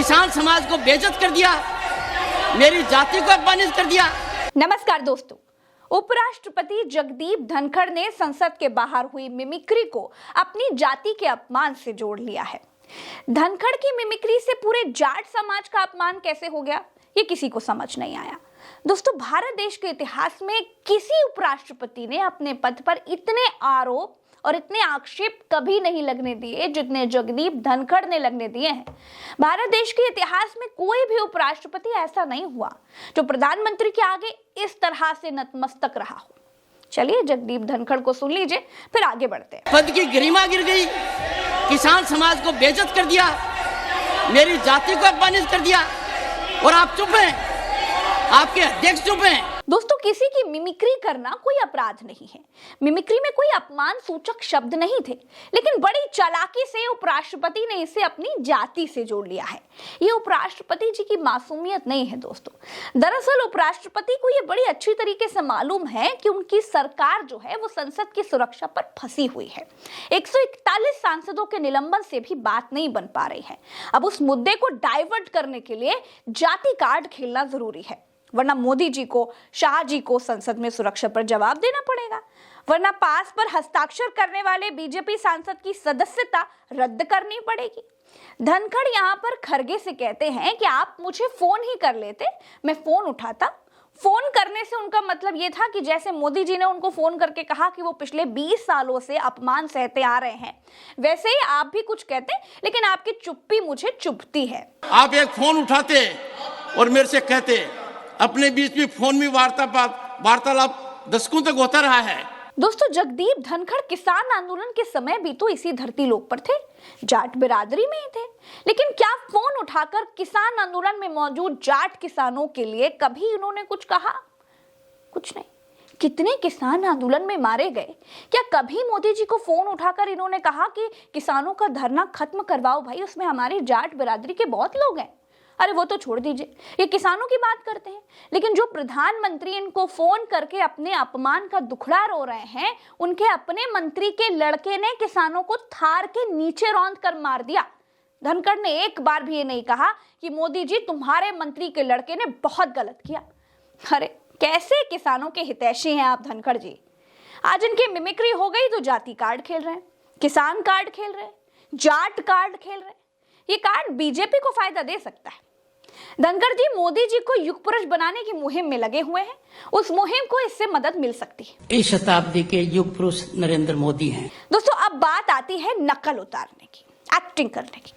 किसान समाज को बेइज्जत कर दिया, मेरी जाति को अपमानित कर दिया। नमस्कार दोस्तों, उपराष्ट्रपति जगदीप धनखड़ ने संसद के बाहर हुई मिमिक्री को अपनी जाति के अपमान से जोड़ लिया है। धनखड़ की मिमिक्री से पूरे जाट समाज का अपमान कैसे हो गया, ये किसी को समझ नहीं आया। दोस्तों, भारत देश के इतिहास में किसी उपराष्ट्रपति ने अपने पद पर इतने आरोप और इतने आक्षेप कभी नहीं लगने दिए जितने जगदीप धनखड़ ने लगने दिए हैं। भारत देश के इतिहास में कोई भी उपराष्ट्रपति ऐसा नहीं हुआ जो प्रधानमंत्री के आगे इस तरह से नतमस्तक रहा हो। चलिए जगदीप धनखड़ को सुन लीजिए, फिर आगे बढ़ते हैं। पद की गरिमा गिर गई, किसान समाज को बेइज्जत कर दिया, मेरी जाति को अपमानित कर दिया, और आप चुप हैं, आपके अध्यक्ष चुप हैं। दोस्तों, किसी की मिमिक्री करना कोई अपराध नहीं है। मिमिक्री में कोई अपमान सूचक शब्द नहीं थे, लेकिन बड़ी चालाकी से उपराष्ट्रपति ने इसे अपनी जाति से जोड़ लिया है। ये उपराष्ट्रपति जी की मासूमियत नहीं है दोस्तों। दरअसल उपराष्ट्रपति को ये बड़ी अच्छी तरीके से मालूम है कि उनकी सरकार जो है वो संसद की सुरक्षा पर फंसी हुई है। 141 सांसदों के निलंबन से भी बात नहीं बन पा रही है। अब उस मुद्दे को डाइवर्ट करने के लिए जाति कार्ड खेलना जरूरी है, वरना मोदी जी को, शाह जी को संसद में सुरक्षा पर जवाब देना पड़ेगा, वरना पास पर हस्ताक्षर करने वाले बीजेपी सांसद की सदस्यता रद्द करनी पड़ेगी। धनखड़ यहाँ पर खरगे से कहते हैं कि आप मुझे फोन ही कर लेते, मैं फोन उठाता। फोन करने से उनका मतलब ये था कि जैसे मोदी जी ने उनको फोन करके कहा कि वो पिछले 20 सालों से अपमान सहते आ रहे हैं, वैसे ही आप भी कुछ कहते, लेकिन आपकी चुप्पी मुझे चुभती है। आप एक फोन उठाते और मेरे से कहते, अपने बीच में फोन में वार्तालाप दशकों तक होता रहा है। दोस्तों, जगदीप धनखड़ किसान आंदोलन के समय भी तो इसी धरती लोक पर थे, जाट बिरादरी में ही थे, लेकिन क्या फोन उठाकर किसान आंदोलन में मौजूद जाट किसानों के लिए कभी इन्होंने कुछ कहा? कुछ नहीं। कितने किसान आंदोलन में मारे गए, क्या कभी मोदी जी को फोन उठाकर इन्होंने कहा कि किसानों का धरना खत्म करवाओ भाई, उसमें हमारी जाट बिरादरी के बहुत लोग हैं? अरे वो तो छोड़ दीजिए, ये किसानों की बात करते हैं, लेकिन जो प्रधानमंत्री इनको फोन करके अपने अपमान का दुखड़ा रो रहे हैं, उनके अपने मंत्री के लड़के ने किसानों को थार के नीचे रौंद कर मार दिया। धनखड़ ने एक बार भी ये नहीं कहा कि मोदी जी तुम्हारे मंत्री के लड़के ने बहुत गलत किया। अरे कैसे किसानों के हितैषी हैं आप धनखड़ जी। आज इनकी मिमिक्री हो गई तो जाति कार्ड खेल रहे हैं, किसान कार्ड खेल रहे हैं, जाट कार्ड खेल रहे हैं। ये कार्ड बीजेपी को फायदा दे सकता है। धनखड़ जी मोदी जी को युग पुरुष बनाने की मुहिम में लगे हुए हैं, उस मुहिम को इससे मदद मिल सकती है। इस शताब्दी के युग पुरुष नरेंद्र मोदी हैं। दोस्तों, अब बात आती है नकल उतारने की, एक्टिंग करने की,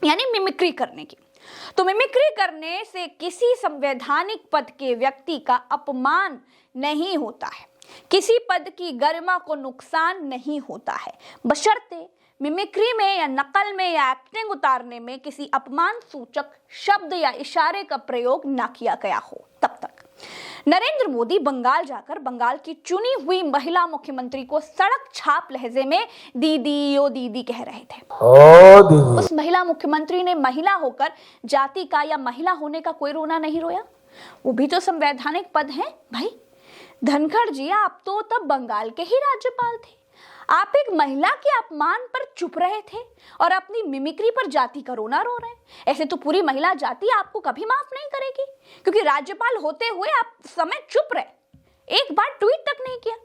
यानी मिमिक्री करने की। तो मिमिक्री करने से किसी संवैधानिक पद के व्यक्ति का अपमान नहीं होता है, किसी पद की गरिमा को नुकसान नहीं होता है, बशर्ते मिमिक्री में या नकल में या एक्टिंग उतारने में किसी अपमान सूचक शब्द या इशारे का प्रयोग न किया गया हो, तब तक। नरेंद्र मोदी बंगाल जाकर बंगाल की चुनी हुई महिला मुख्यमंत्री को सड़क छाप लहजे में दीदी ओ दीदी कह रहे थे। उस महिला मुख्यमंत्री ने महिला होकर जाति का या महिला होने का कोई रोना नहीं रोया। वो भी तो संवैधानिक पद है भाई। धनखड़ जी, आप तो तब बंगाल के ही राज्यपाल थे, आप एक महिला के अपमान पर चुप रहे थे और अपनी मिमिक्री पर जाति का रोना रो रहे हैं। ऐसे तो पूरी महिला जाति आपको कभी माफ नहीं करेगी, क्योंकि राज्यपाल होते हुए आप समय चुप रहे, एक बार ट्वीट तक नहीं किया।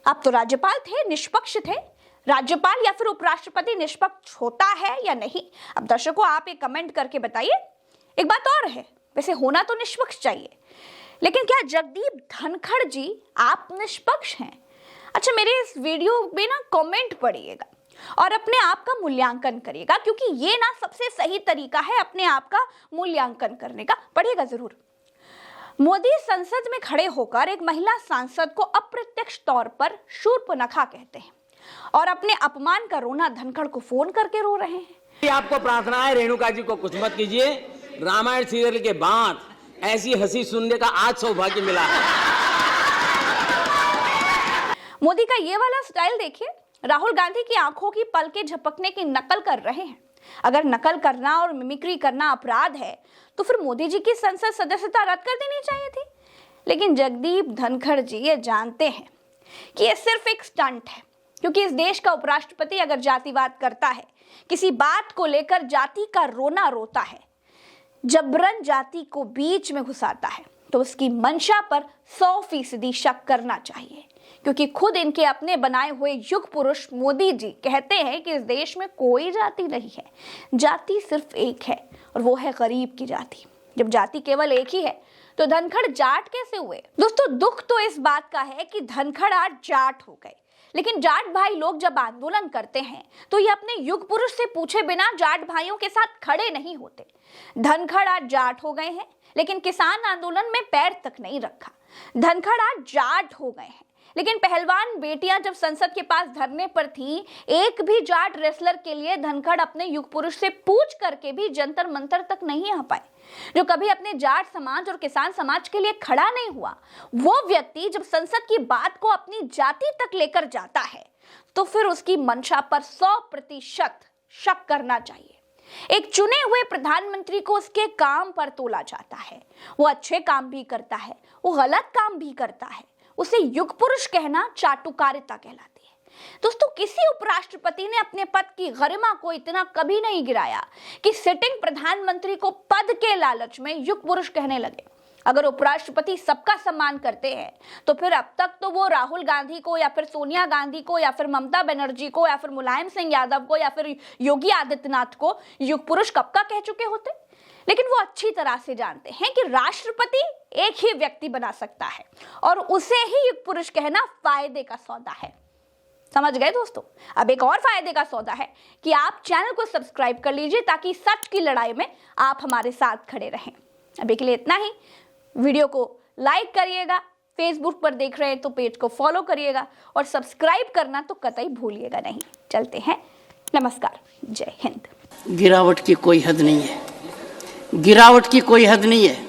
आप तो राज्यपाल थे, निष्पक्ष थे। राज्यपाल या फिर उपराष्ट्रपति निष्पक्ष होता है या नहीं? अब दर्शकों, आप एक कमेंट करके बताइए। एक बात और है, वैसे होना तो निष्पक्ष चाहिए, लेकिन क्या जगदीप धनखड़ जी आप निष्पक्ष हैं? अच्छा, मेरे इस वीडियो में ना कमेंट पढ़िएगा और अपने आप का मूल्यांकन करिएगा, क्योंकि ये ना सबसे सही तरीका है अपने आप का मूल्यांकन करने का। पढ़िएगा जरूर। मोदी संसद में खड़े होकर एक महिला सांसद को अप्रत्यक्ष तौर पर शूर्पणखा कहते हैं और अपने अपमान का रोना धनखड़ को फोन करके रो रहे हैं। आपको प्रार्थना है, रेणुका जी को कुछ मत कीजिए। रामायण सीरियल के बाद ऐसी हंसी सुनने का आज सौभाग्य मिला है। मोदी का ये वाला स्टाइल देखिए, राहुल गांधी की आंखों की पलकें झपकने की नकल कर रहे हैं। अगर नकल करना और मिमिक्री करना अपराध है तो फिर मोदी जी की संसद सदस्यता रद्द कर देनी चाहिए थी। लेकिन जगदीप धनखड़ जी ये जानते हैं कि ये सिर्फ एक स्टंट है, क्योंकि इस देश का उपराष्ट्रपति अगर जातिवाद करता है, किसी बात को लेकर जाति का रोना रोता है, जबरन जाति को बीच में घुसाता है तो उसकी मंशा पर 100% शक करना चाहिए, क्योंकि खुद इनके अपने बनाए हुए युग पुरुष मोदी जी कहते हैं कि इस देश में कोई जाति नहीं है, जाति सिर्फ एक है और वो है गरीब की जाति। जब जाति केवल एक ही है तो धनखड़ जाट कैसे हुए? दोस्तों, दुख तो इस बात का है कि धनखड़ आज जाट हो गए, लेकिन जाट भाई लोग जब आंदोलन करते हैं तो ये अपने युग पुरुष से पूछे बिना जाट भाइयों के साथ खड़े नहीं होते। धनखड़ आज जाट हो गए हैं, लेकिन किसान आंदोलन में पैर तक नहीं रखा। धनखड़ आज जाट हो गए हैं, लेकिन पहलवान बेटियां जब संसद के पास धरने पर थी, एक भी जाट रेसलर के लिए धनखड़ अपने युग पुरुष से पूछ करके भी जंतर मंतर तक नहीं आ पाए। जो कभी अपने जाट समाज और किसान समाज के लिए खड़ा नहीं हुआ, वो व्यक्ति जब संसद की बात को अपनी जाति तक लेकर जाता है तो फिर उसकी मंशा पर 100% शक करना चाहिए। एक चुने हुए प्रधानमंत्री को उसके काम पर तोला जाता है। वो अच्छे काम भी करता है, वो गलत काम भी करता है। उसे युग पुरुष कहना चाटुकारिता कहलाती है। दोस्तों, किसी उपराष्ट्रपति ने अपने पद की गरिमा को इतना कभी नहीं गिराया कि सिटिंग प्रधानमंत्री को पद के लालच में युग पुरुष कहने लगे। अगर उपराष्ट्रपति सबका सम्मान करते हैं तो फिर अब तक तो वो राहुल गांधी को या फिर सोनिया गांधी को या फिर ममता बनर्जी को या फिर मुलायम सिंह यादव को या फिर योगी आदित्यनाथ को युग पुरुष कब का कह चुके होते। लेकिन वो अच्छी तरह से जानते हैं कि राष्ट्रपति एक ही व्यक्ति बना सकता है और उसे ही युग पुरुष कहना फायदे का सौदा है। समझ गए दोस्तों? अब एक और फायदे का सौदा है कि आप चैनल को सब्सक्राइब कर लीजिए ताकि सच की लड़ाई में आप हमारे साथ खड़े रहें। अभी के लिए इतना ही। वीडियो को लाइक करिएगा, फेसबुक पर देख रहे हैं तो पेज को फॉलो करिएगा और सब्सक्राइब करना तो कतई भूलिएगा नहीं। चलते हैं, नमस्कार, जय हिंद। गिरावट की कोई हद नहीं है, गिरावट की कोई हद नहीं है।